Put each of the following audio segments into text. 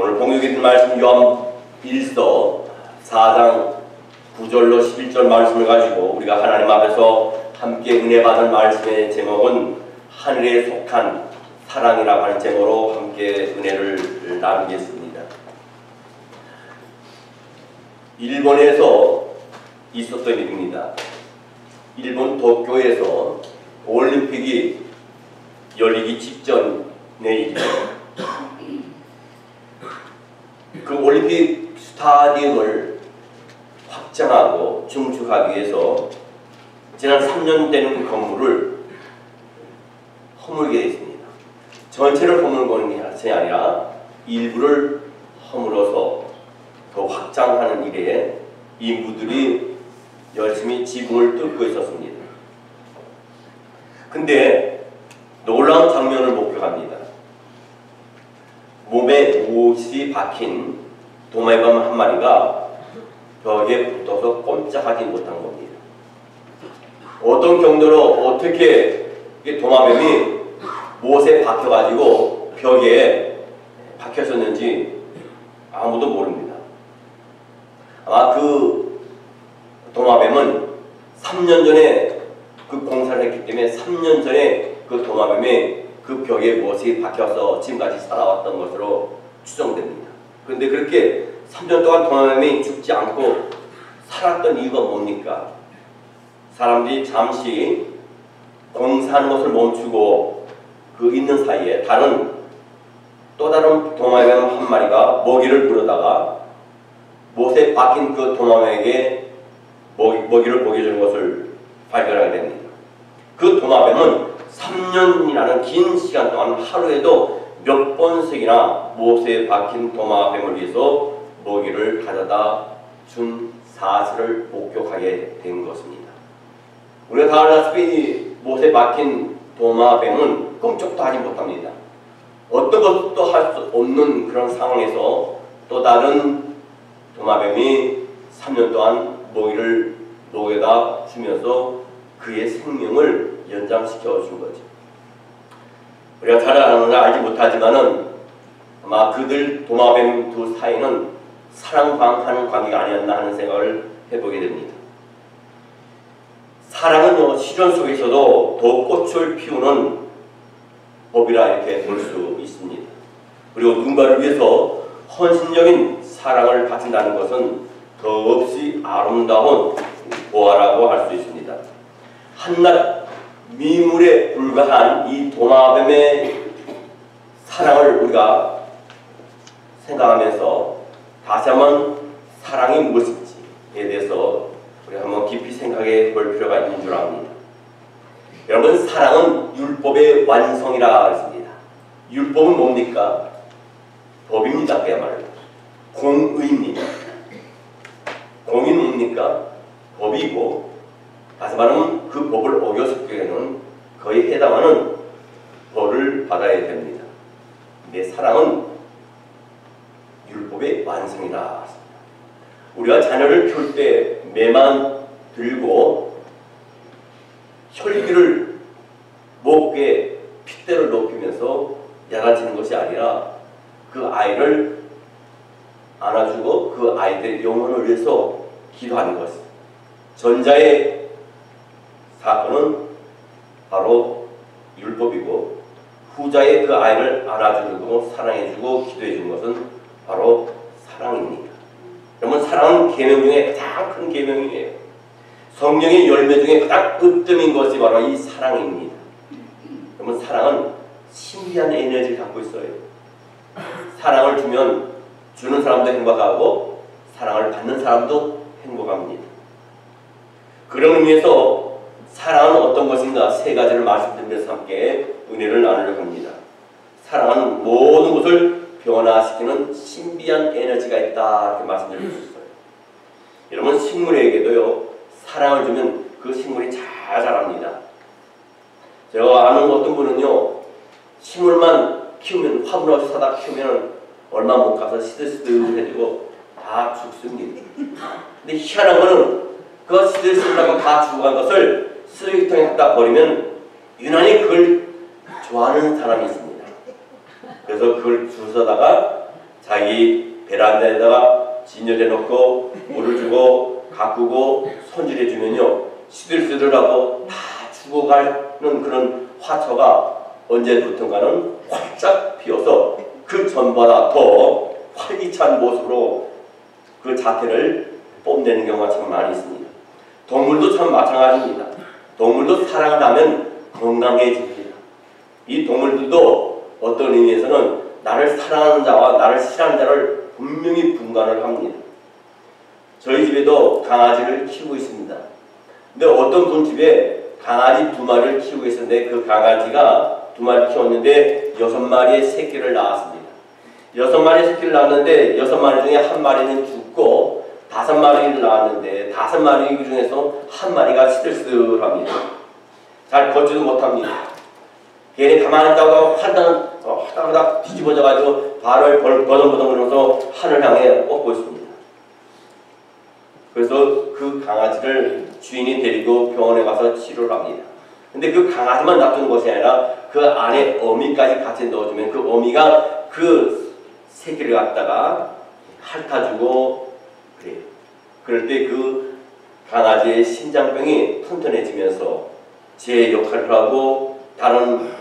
오늘 봉독해 드린 말씀 요한 1서 4장 9절로 11절 말씀을 가지고 우리가 하나님 앞에서 함께 은혜 받은 말씀의 제목은 하늘에 속한 사랑이라고 하는 제목으로 함께 은혜를 나누겠습니다. 일본에서 있었던 일입니다. 일본 도쿄에서 올림픽이 열리기 직전의 일이죠. 그 올림픽 스타디움을 확장하고 증축하기 위해서 지난 3년 되는 건물을 허물게 됐습니다. 전체를 허물고는 것이 아니라 일부를 허물어서 더 확장하는 일에 인부들이 열심히 지붕을 뚫고 있었습니다. 근데 놀라운 장면을 목격합니다. 몸에 못이 박힌 도마뱀 한 마리가 벽에 붙어서 꼼짝하지 못한 겁니다. 어떤 경로로 어떻게 도마뱀이 못에 박혀가지고 벽에 박혔었는지 아무도 모릅니다. 아마 그 도마뱀은 3년 전에 그 공사를 했기 때문에 3년 전에 그 도마뱀이 그 벽에 못이 박혀서 지금까지 살아왔던 것으로 추정됩니다. 그런데 그렇게 3년 동안 도마뱀이 죽지 않고 살았던 이유가 뭡니까? 사람들이 잠시 공사하는 것을 멈추고 그 있는 사이에 또 다른 도마뱀 한 마리가 먹이를 부르다가 못에 박힌 그 도마뱀에게 먹이를 먹여주는 것을 발견하게 됩니다. 그 도마뱀은 3년이라는 긴 시간 동안 하루에도 몇 번씩이나 못에 박힌 도마뱀을 위해서 먹이를 가져다 준 사실을 목격하게 된 것입니다. 우리가 다 알다시피 못에 박힌 도마뱀은 꿈쩍도 하지 못합니다. 어떤 것도 할 수 없는 그런 상황에서 또 다른 도마뱀이 3년 동안 먹이를 목에다 주면서 그의 생명을 연장시켜 준 거죠. 우리가 잘 알지 못하지만은 아마 그들 도마뱀 두 사이는 사랑하는 관계가 아니었나 하는 생각을 해보게 됩니다. 사랑은 시련 속에서도 더 꽃을 피우는 법이라 이렇게 볼 수 있습니다. 그리고 누군가를 위해서 헌신적인 사랑을 바친다는 것은 더없이 아름다운 보화라고 할 수 있습니다. 한낱 미물에 불과한 이 도마뱀의 사랑을 우리가 생각하면서 다시 한번 사랑이 무엇인지에 대해서 우리가 한번 깊이 생각해 볼 필요가 있는 줄 압니다. 여러분, 사랑은 율법의 완성이라 했습니다. 율법은 뭡니까? 법입니다. 그야말로 공의입니다. 공의는 뭡니까? 법이고, 다시 말하면 그 법을 어겼을 경우에는 거의 해당하는 벌을 받아야 됩니다. 내 사랑은 율법의 완성이다. 우리가 자녀를 키울 때 매만 들고 혈기를 목에 핏대를 높이면서 야단치는 것이 아니라 그 아이를 안아주고 그 아이들의 영혼을 위해서 기도하는 것입니다. 전자의 사건은 바로 율법이고, 후자의 그 아이를 안아주고 사랑해주고 기도해주는 것은 바로 사랑입니다. 여러분, 사랑은 계명 중에 가장 큰 계명이에요. 성령의 열매 중에 가장 으뜸인 것이 바로 이 사랑입니다. 여러분, 사랑은 신비한 에너지를 갖고 있어요. 사랑을 주는 사람도 행복하고 사랑을 받는 사람도 행복합니다. 그런 의미에서 사랑은 어떤 것인가 세 가지를 말씀드리면서 함께 은혜를 나누려고 합니다. 사랑은 모든 것을 변화시키는 신비한 에너지가 있다, 이렇게 말씀드릴 수 있어요. 여러분, 식물에게도요, 사랑을 주면 그 식물이 잘 자랍니다. 제가 아는 어떤 분은요, 식물만 키우면, 화분을 사다 키우면 얼마 못 가서 시들시들해지고 다 죽습니다. 근데 희한한 거는 그 시들시들하고 다 죽어간 것을 쓰레기통에 갖다 버리면 유난히 그걸 좋아하는 사람이 있습니다. 그래서 그걸 주워다가 자기 베란다에다가 진열해 놓고 물을 주고 가꾸고 손질해 주면요 시들시들하고 다 죽어가는 그런 화초가 언제부턴가는 활짝 피어서 그 전보다 더 활기찬 모습으로 그 자태를 뽐내는 경우가 참 많이 있습니다. 동물도 참 마찬가지입니다. 동물도 사랑을 하면 건강해집니다. 이 동물들도 어떤 의미에서는 나를 사랑하는 자와 나를 싫어하는 자를 분명히 분간을 합니다. 저희 집에도 강아지를 키우고 있습니다. 근데 어떤 분 집에 강아지 2마리를 키우고 있었는데 그 강아지가 2마리 키웠는데 6마리의 새끼를 낳았습니다. 6마리의 새끼를 낳았는데 6마리 중에 1마리는 죽고 5마리를 낳았는데 5마리 중에서 1마리가 시들시들합니다. 잘 걷지도 못합니다. 걔네 가만히 있다가 화닥화닥 뒤집어져가지고 발을 버덩버덩 그러면서 하늘 향해 뻗고 있습니다. 그래서 그 강아지를 주인이 데리고 병원에 가서 치료를 합니다. 근데 그 강아지만 놔두는 것이 아니라 그 안에 어미까지 같이 넣어주면 그 어미가 그 새끼를 갖다가 핥아주고 그래요. 그럴 때 그 강아지의 심장병이 튼튼해지면서 제 역할을 하고 다른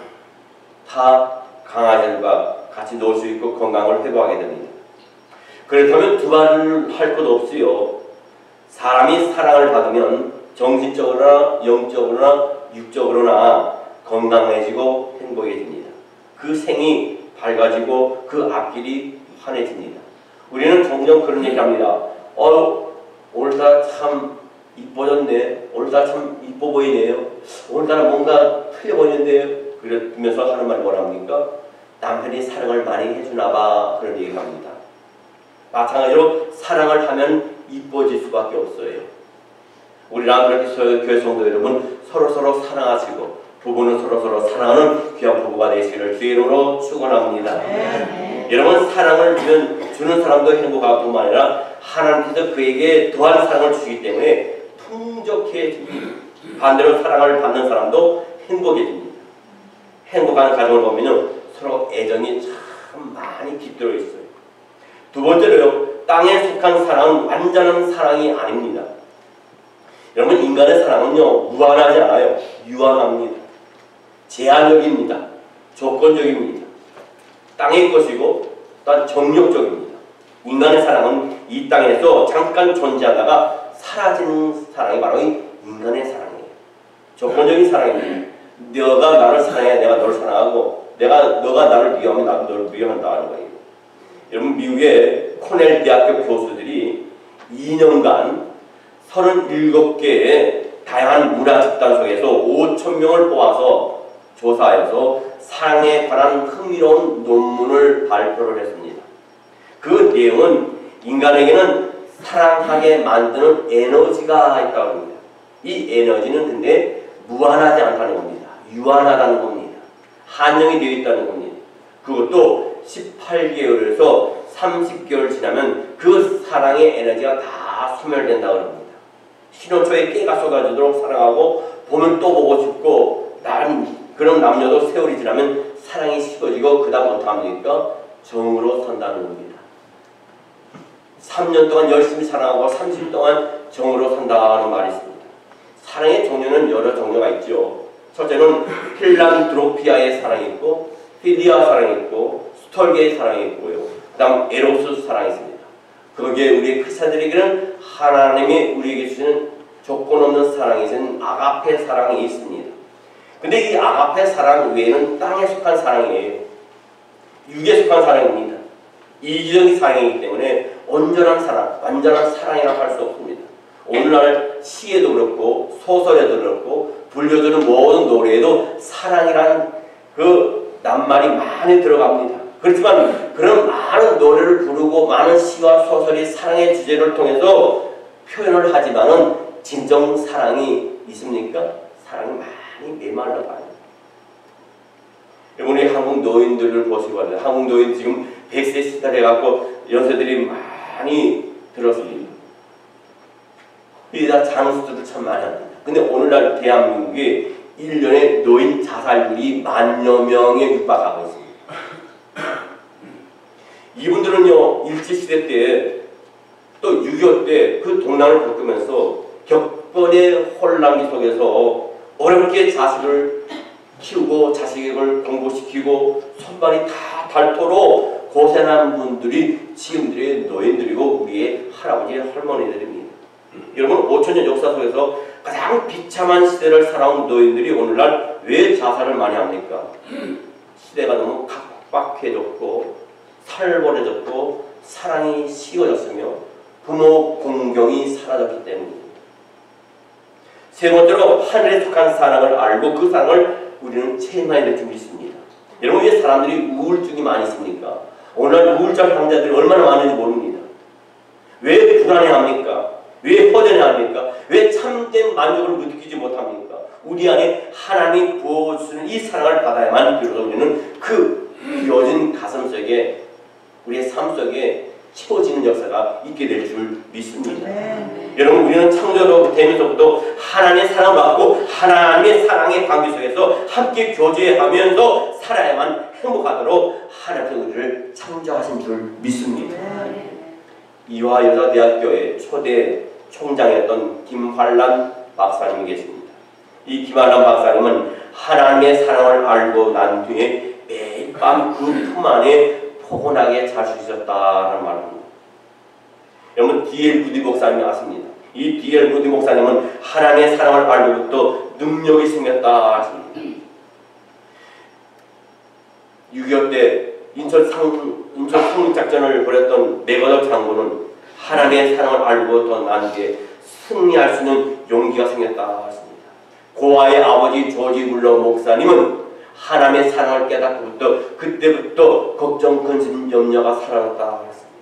타 강아지들과 같이 놀 수 있고 건강을 회복하게 됩니다. 그렇다면 두 말을 할 것 없이요. 사람이 사랑을 받으면 정신적으로나 영적으로나 육적으로나 건강해지고 행복해집니다. 그 생이 밝아지고 그 앞길이 환해집니다. 우리는 종종 그런 얘기를 합니다. 오늘따라 참 이뻐졌네. 오늘따라 참 이뻐 보이네요. 오늘따라 뭔가 틀려 보이는데요. 그러면서 하는 말이 뭐랍니까? 남편이 사랑을 많이 해주나 봐. 그런 얘기를 합니다. 마찬가지로 사랑을 하면 이뻐질 수밖에 없어요. 우리랑 그렇게 교회 성도 여러분 서로서로 사랑하시고 부부는 서로서로 사랑하는 귀한 부부가 되시기를 주의 이름으로 축원합니다. 여러분 사랑을 주는 사람도 행복할 뿐만 아니라 하나님께서 그에게 더한 사랑을 주시기 때문에 풍족해집니다. 반대로 사랑을 받는 사람도 행복해집니다. 행복한 가정을 보면 서로 애정이 참 많이 깃들어 있어요. 두 번째로요. 땅에 속한 사랑은 완전한 사랑이 아닙니다. 여러분 인간의 사랑은요. 무한하지 않아요. 유한합니다. 제한적입니다. 조건적입니다. 땅의 것이고 또한 정력적입니다. 인간의 사랑은 이 땅에서 잠깐 존재하다가 사라지는 사랑이 바로 인간의 사랑이에요. 조건적인 사랑입니다. 너가 나를 사랑해 내가 너를 사랑하고 너가 나를 미워하면 나도 너를 미워한다는 거예요. 여러분 미국의 코넬 대학교 교수들이 2년간 37개의 다양한 문화 집단 속에서 5,000명을 뽑아서 조사해서 사랑에 관한 흥미로운 논문을 발표를 했습니다. 그 내용은 인간에게는 사랑하게 만드는 에너지가 있다고 합니다. 이 에너지는 근데 무한하지 않다는 겁니다. 유한하다는 겁니다. 한정이 되어 있다는 겁니다. 그것도 18개월에서 30개월 지나면 그 사랑의 에너지가 다 소멸된다고 합니다. 신혼초에 깨가 쏟아지도록 사랑하고 보면 또 보고 싶고 그런 남녀도 세월이 지나면 사랑이 식어지고 그 다음 어떻게 합니까? 정으로 선다는 겁니다. 3년 동안 열심히 사랑하고 30년 동안 정으로 선다는 말이 있습니다. 사랑의 종류는 여러 종류가 있죠. 첫째는 필란트로피아의 사랑이 있고 필리아 사랑이 있고 스톨게의 사랑이 있고요. 그 다음 에로스 사랑이 있습니다. 거기에 우리 크리스찬들에게는 하나님이 우리에게 주시는 조건 없는 사랑이신 아가페 사랑이 있습니다. 근데 이 아가페 사랑 외에는 땅에 속한 사랑이에요. 육에 속한 사랑입니다. 이기적인 사랑이기 때문에 온전한 사랑, 완전한 사랑이라고 할 수 없습니다. 오늘날 시에도 그렇고 소설에도 그렇고 불려주는 모든 노래에도 사랑이라는 그 낱말이 많이 들어갑니다. 그렇지만 그런 많은 노래를 부르고 많은 시와 소설이 사랑의 주제를 통해서 표현을 하지만은 진정 사랑이 있습니까? 사랑이 많이 메말라가요. 우리 한국 노인들을 보시고 하면 한국 노인 지금 100세 시달해 갖고 연세들이 많이 들었습니다. 이다 장수들도 참 많이 합니다. 근데 오늘날 대한민국이 1년에 노인 자살률이 10,000여 명에 육박하고 있습니다. 이분들은요 일제시대 때 또 6.25 때 그 동란을 겪으면서 격번의 혼란기 속에서 어렵게 자식을 키우고 자식을 공부시키고 손발이 다 닳도록 고생한 분들이 지금들의 노인들이고 우리의 할아버지 할머니들입니다. 여러분 5천년 역사 속에서 가장 비참한 시대를 살아온 노인들이 오늘날 왜 자살을 많이 합니까? 시대가 너무 각박해졌고 살벌해졌고 사랑이 식어졌으며 부모 공경이 사라졌기 때문입니다. 세 번째로 하늘에 속한 사랑을 알고 그 사랑을 우리는 체험해야 될 줄 믿습니다. 여러분 왜 사람들이 우울증이 많이 있습니까? 오늘날 우울증 환자들이 얼마나 많은지 모릅니다. 왜 불안해합니까? 왜 허전해합니까? 왜 참된 만족을 느끼지 못합니까? 우리 안에 하나님이 부어주시는 이 사랑을 받아야만 비로소 우리는 그 비워진 가슴 속에 우리의 삶 속에 채워지는 역사가 있게 될 줄 믿습니다. 여러분 우리는 창조되면서부터 하나님의 사랑을 받고 하나님의 사랑의 관계 속에서 함께 교제하면서 살아야만 행복하도록 하나님께서 우리를 창조하신 줄 믿습니다. 이화여자대학교의 초대 총장이었던 김환란 박사님이 계십니다. 이 김환란 박사님은 하나님의 사랑을 알고 난 뒤에 매일 밤 그 품 안에 포근하게 잘 수 있었다는 말입니다. 여러분 D.L. 무디 목사님이 아십니다. 이 D.L. 무디 목사님은 하나님의 사랑을 알고부터 능력이 생겼다 하십니다. 6.25 때 인천 상륙작전을 벌였던 맥어더 장군은 하나님의 사랑을 알고 난 뒤에 승리할 수 있는 용기가 생겼다 하십니다. 고아의 아버지 조지 물러 목사님은 하나님의 사랑을 깨닫고부터 그때부터 걱정, 근심, 염려가 사라졌다 했습니다.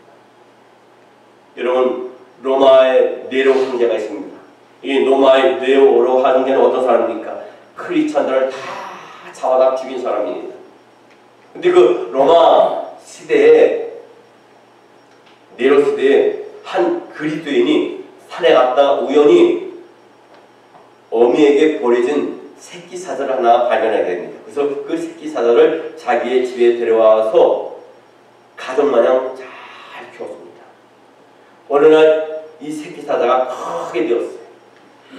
여러분 로마의 네로 황제가 있습니다. 이 로마의 네로 황제는 어떤 사람입니까? 크리스찬들을 다 잡아다 죽인 사람입니다. 근데 그 로마 시대에 네로 시대에 한 그리스도인이 산에 갔다 우연히 어미에게 보내진 새끼 사자를 하나 발견하게 됩니다. 그래서 그 새끼 사자를 자기의 집에 데려와서 가족마냥 잘 키웠습니다. 어느 날 이 새끼 사자가 크게 되었어요.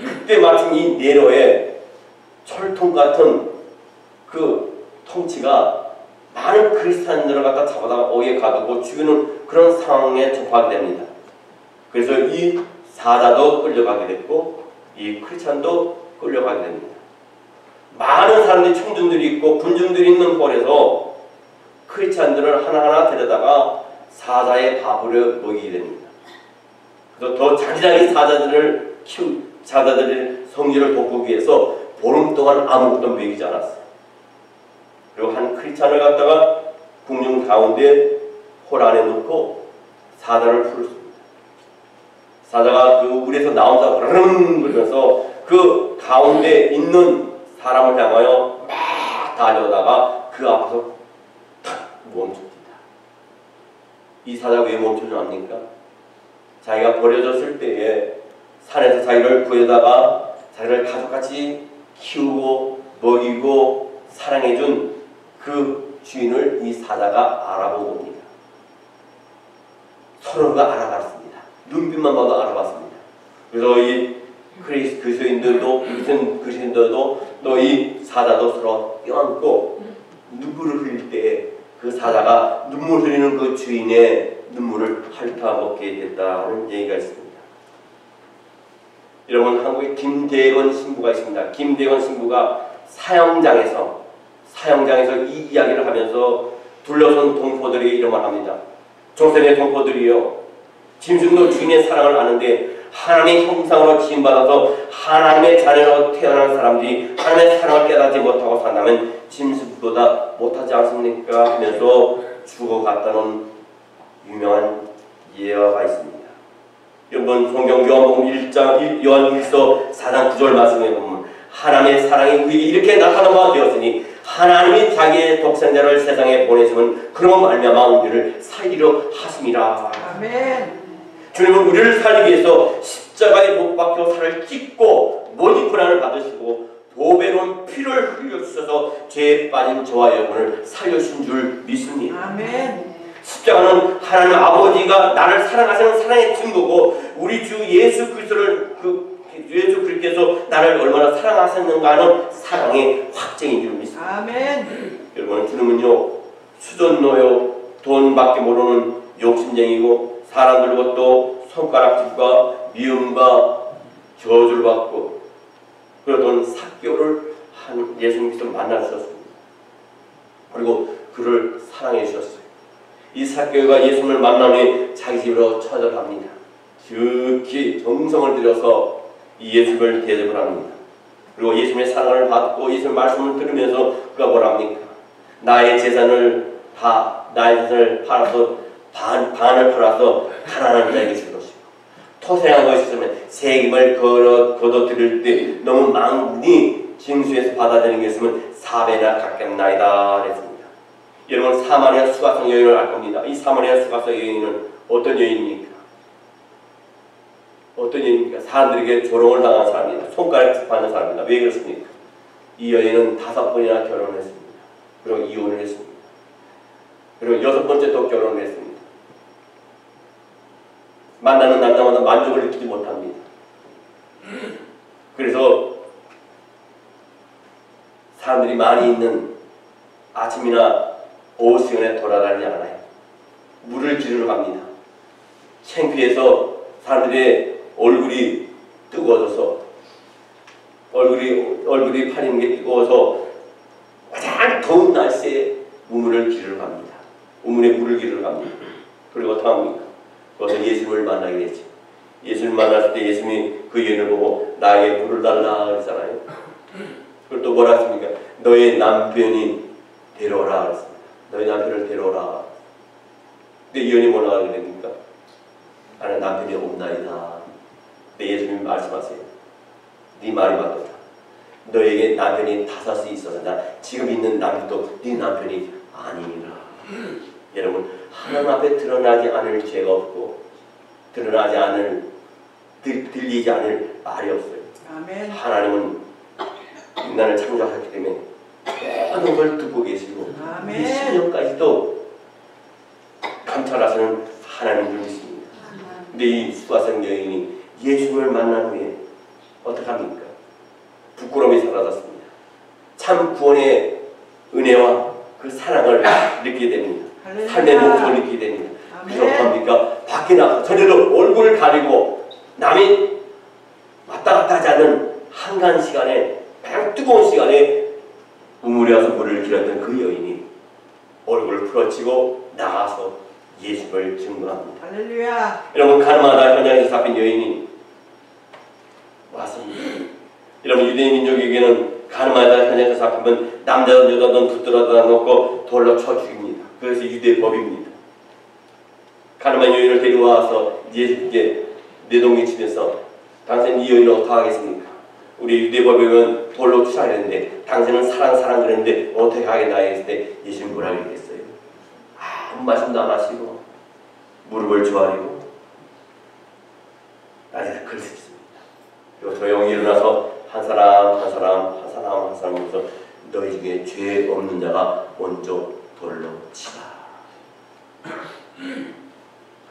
그때 마침 이 네로의 철통 같은 그 통치가 많은 크리스찬들을 갖다 잡아다가 어에 가두고 죽이는 그런 상황에 접하게 됩니다. 그래서 이 사자도 끌려가게 됐고 이 크리스찬도 끌려가게 됩니다. 많은 사람들이 청중들이 있고 군중들이 있는 홀에서 크리스찬들을 하나하나 데려다가 사자의 밥으로 먹이게 됩니다. 그래서 더 자기자기 사자들의 성질을 돕기 위해서 보름 동안 아무것도 먹이지 않았어요. 그리고 한 크리스찬을 갖다가 궁중 가운데 홀 안에 놓고 사자를 풀었습니다. 사자가 그 물에서 나온다고 르릉 불면서 그 가운데 있는 사람을 향하여 막 달려다가 그 앞에서 탁 멈춥니다. 이 사자가 왜 멈추지 않습니까? 자기가 버려졌을 때에 산에서 자기를 구해다가 자기를 가족같이 키우고 먹이고 사랑해준 그 주인을 이 사자가 알아보고 옵니다. 서로가 알아봤습니다. 눈빛만 봐도 알아봤습니다. 그래서 이 그리스도인들도 무슨 그리스도인들도 또 이 사자도 서로 껴안고 눈물을 흘릴 때 그 사자가 눈물 흘리는 그 주인의 눈물을 핥아먹게 됐다는 얘기가 있습니다. 여러분 한국에 김대건 신부가 있습니다. 김대건 신부가 사형장에서 이 이야기를 하면서 둘러선 동포들에게 이런 말 합니다. 조선의 동포들이요, 짐승도 주인의 사랑을 아는데 하나님의 형상으로 지음받아서 하나님의 자녀로 태어난 사람들이 하나님의 사랑을 깨닫지 못하고 산다면 짐승보다 못하지 않습니까? 하면서 죽어갔다는 유명한 예화가 있습니다. 여러분 성경 요한복음 1장 요한 1서 4장 9절 말씀에 보면 하나님의 사랑이 우리에게 이렇게 나타난 바 되었으니 하나님이 자기의 독생자를 세상에 보내시면 그런 말미암아 우리를 살리려 하심이라. 아멘. 주님은 우리를 살리기 위해서 십자가에 못 박혀 살을 찢고 모진 고난을 받으시고 보배로운 피를 흘려주셔서 죄에 빠진 저와 여러분을 살려주신 줄 믿습니다. 아멘. 십자가는 하나님 아버지가 우리가 나를 사랑하시는 사랑의 증거고 우리 주 예수 그리스도를 예수 그리스도께서 나를 얼마나 사랑하셨는가 하는 사랑의 확증인 줄 믿습니다. 아멘. 여러분 주님은요 수전노요 돈밖에 모르는 욕심쟁이고 사람들 것도 손가락질과 미움과 저주를 받고 그러던 삭개오를 한 예수님께서 만나주셨습니다. 그리고 그를 사랑해 주셨어요. 이 삭개오가 예수님을 만난 후에 자기 집으로 찾아갑니다. 특히 정성을 들여서 이 예수님을 대접을 합니다. 그리고 예수님의 사랑을 받고 예수님의 말씀을 들으면서 그가 뭐라 합니까? 나의 재산을 팔아서 반을 팔아서 가난한 자에게 줄 것이고 토생한 것이 있으면 세금을 걷어들일 때 너무 많이 징수해서 받아들이는 게 있으면 4배나 갚겠나이다 그랬습니다. 여러분 사마리아 수가성 여인을 알 겁니다. 이 사마리아 수가성 여인은 어떤 여인입니까? 어떤 여인입니까? 사람들에게 조롱을 당한 사람입니다. 손가락 받는 사람입니다. 왜 그렇습니까? 이 여인은 5번이나 결혼을 했습니다. 그리고 이혼을 했습니다. 그리고 6번째 또 결혼을 했습니다. 만나는 남자마다 만족을 느끼지 못합니다. 그래서 사람들이 많이 있는 아침이나 오후 시간에 돌아다니지 않아요. 물을 기르러 갑니다. 창피해서 사람들의 얼굴이 뜨거워져서 얼굴이 파리는 게 뜨거워서 가장 더운 날씨에 우물을 기르러 갑니다. 우물에 물을 기르러 갑니다. 그리고 어떻게 합니까? 거기서 예수님을 만나게 되죠. 예수님을 만났을 때 예수님이 그 여인을 보고 나에게 물을 달라 그랬잖아요. 그리고 또 뭐라 했습니까? 너의 남편이 데려오라 그랬습니다. 너의 남편을 데려오라. 근데 이 여인이 뭐라 그랬습니까? 나는 남편이 없나이다. 근데 예수님이 말씀하세요. 네 말이 맞다. 너에게 남편이 5이 있어서 나 지금 있는 남편도 네 남편이 아니니라. 여러분 하나님 앞에 드러나지 않을 죄가 없고 드러나지 않을 들리지 않을 말이 없어요. 아멘. 하나님은 인간을 창조하셨기 때문에 모든 걸 듣고 계시고 아멘. 이 심령까지도 감찰하시는 하나님을 믿습니다. 근데 이 수가성 여인이 예수님을 만난 후에 어떻게 합니까? 부끄러움이 사라졌습니다. 참 구원의 은혜와 그 사랑을 느끼게 됩니다. 삶의 목적을 느끼게 됩니다. 그래서 어떡합니까? 밖에 나가서 저리로 얼굴을 가리고 남이 왔다 갔다 하지 않는 한가한 시간에 가장 뜨거운 시간에 우물에 와서 물을 길었던 그 여인이 얼굴을 풀어치고 나가서 예수를 증거합니다. 할렐루야. 여러분 가늠하다 현장에서 잡힌 여인이 왔습니다. 여러분 유대인 민족에게는 가늠하다 현장에서 잡히면 남자든 여자든 붙들어다 놓고 돌로 쳐 죽입니다. 그것이 유대 법입니다. 가늠한 여인을 데려와서 예수께 내동이치면서 당신은 이 여인을 어떻게 하겠습니까? 우리 유대 법에는 돌로 치라 했는데 당신은 사랑 그랬는데 어떻게 하겠나 했을 때 예수님 뭐라 그랬겠어요? 아무 말씀도 안 하시고 무릎을 조아리고 아니다 그럴 수 있습니다. 그리고 조용히 일어나서 한 사람 하면서 너희 중에 죄 없는 자가 먼저 돌로 치라.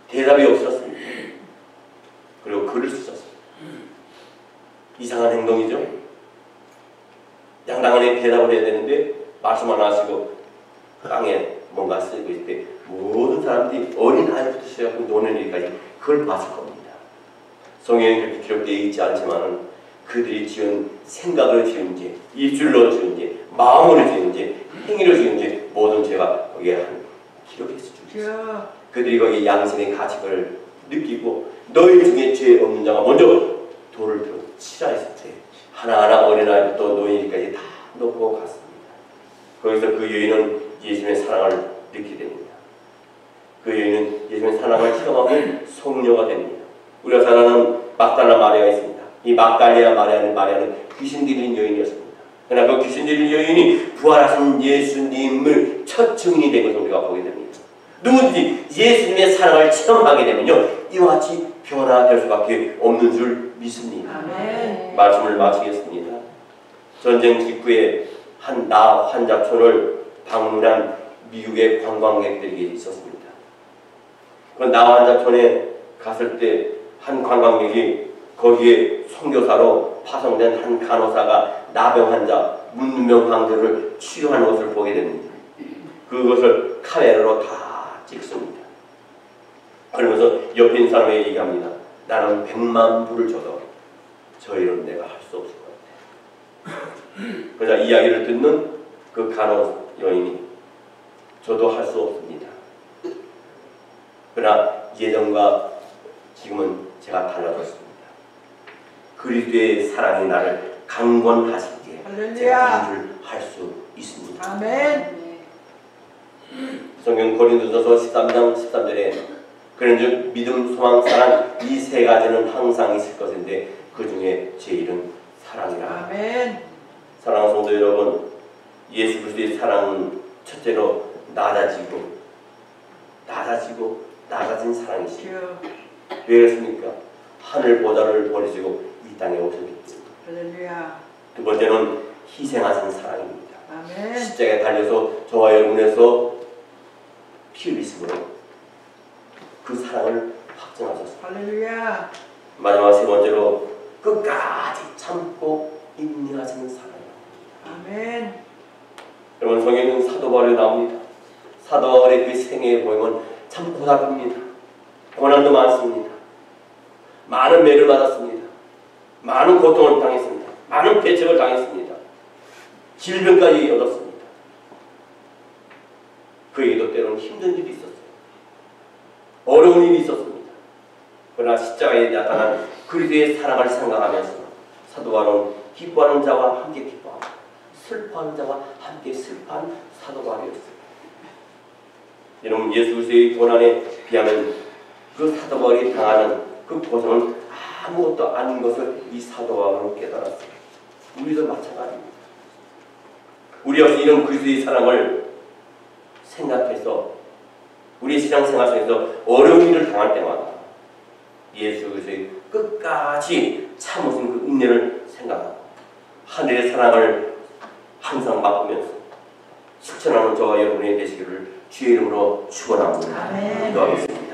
대답이 없었습니다. 그리고 글을 쓰셨습니다. 이상한 행동이죠. 양당한에 대답을 해야 되는데 말씀 안 하시고 땅에 뭔가 쓰고 있을 때 모든 사람들이 어린 아이부터 시작하고 노는 일까지 그걸 봤을 겁니다. 성경에 그렇게 기록되어 있지 않지만 그들이 지은 생각을 지은지 입술로 지은지 마음으로 지은지 행위로 지은지 모든 죄가 거기에 한 기록해 있습니다. 그들이 거기 양심의 가책을 느끼고 너희 중에 죄 없는 자가 먼저 돌을 들어 치라 했을 때 하나하나 어린아이부터 노인까지 다 놓고 갔습니다. 거기서 그 여인은 예수님의 사랑을 느끼게 됩니다. 그 여인은 예수님의 사랑을 체험하고 성녀가 됩니다. 우리가 잘 아는 막달라 마리아가 있습니다. 이 막달라 마리아는 귀신 들린 여인이었습니다. 그러나 그 귀신 들린 여인이 부활하신 예수님을 첫 증인이 된 것을 우리가 보게 됩니다. 누구든지 예수님의 사랑을 체험하게 되면요 이와 같이 변화될 수밖에 없는 줄 믿습니다. 아멘. 말씀을 마치겠습니다. 전쟁 직후에 한 나 환자촌을 방문한 미국의 관광객들이 있었습니다. 그 나완자촌에 갔을 때 한 관광객이 거기에 선교사로 파송된 한 간호사가 나병 환자, 문명 황제를 치료하는 것을 보게 됩니다. 그것을 카메라로 다 찍습니다. 그러면서 옆에 있는 사람에게 얘기합니다. 나는 100만 불을 줘도 저 일은 내가 할 수 없을 것 같아. 그러자 이야기를 듣는 그 간호 여인이 저도 할 수 없습니다. 그러나 예전과 지금은 제가 달라졌습니다. 그리스도의 사랑이 나를 강권하시기에 제가 이 일을 할 수 있습니다. 아멘. 성경 고린도전서 13장 13절에 그런즉 믿음, 소망, 사랑 이 세 가지는 항상 있을 것인데 그 중에 제일은 사랑이라. 아멘. 사랑하는 성도 여러분, 예수 그리스도의 사랑은 첫째로 낮아지고 낮아진 사랑이시죠. 왜 그렇습니까? 하늘 보좌를 버리시고 이 땅에 오셨기 때문에. 할렐루야. 두 번째는 희생하신 사랑입니다. 아멘. 십자가에 달려서 저와 여러분에서 피 흘리심으로 그 사랑을 확증하셨습니다. 할렐루야. 마지막 세 번째로 끝까지 참고 인내하시는 사랑입니다. 아멘. 여러분, 성경에는 사도 바울이 나옵니다. 사도 바울의 그 생애에 보면 참 고달픕니다. 고난도 많습니다. 많은 매를 받았습니다. 많은 고통을 당했습니다. 많은 배척을 당했습니다. 질병까지 얻었습니다. 그에게도 때로는 힘든 일이 있었어요. 어려운 일이 있었습니다. 그러나 십자가에 나타난 그리스도의 사랑을 생각하면서 사도 바울은 기뻐하는 자와 함께 기뻐하고 슬퍼하는 자와 함께 슬퍼한 사도 바울이었어요. 여러분, 예수 그리스도의 고난에 비하면 그 사도 바울이 당하는 그 고통은 아무것도 아닌 것을 이 사도 바울은 깨달았어요. 우리도 마찬가지입니다. 우리 역시 이런 그리스도의 사랑을 생각해서 우리 신앙생활 속에서 어려운 일을 당할 때마다 예수 그리스도의 끝까지 참으신 그 인내를 생각하고 하늘의 사랑을 항상 맛보면서 실천하는 저와 여러분이 되시기를 주의 이름으로 축원합니다. 아멘. 기도하겠습니다.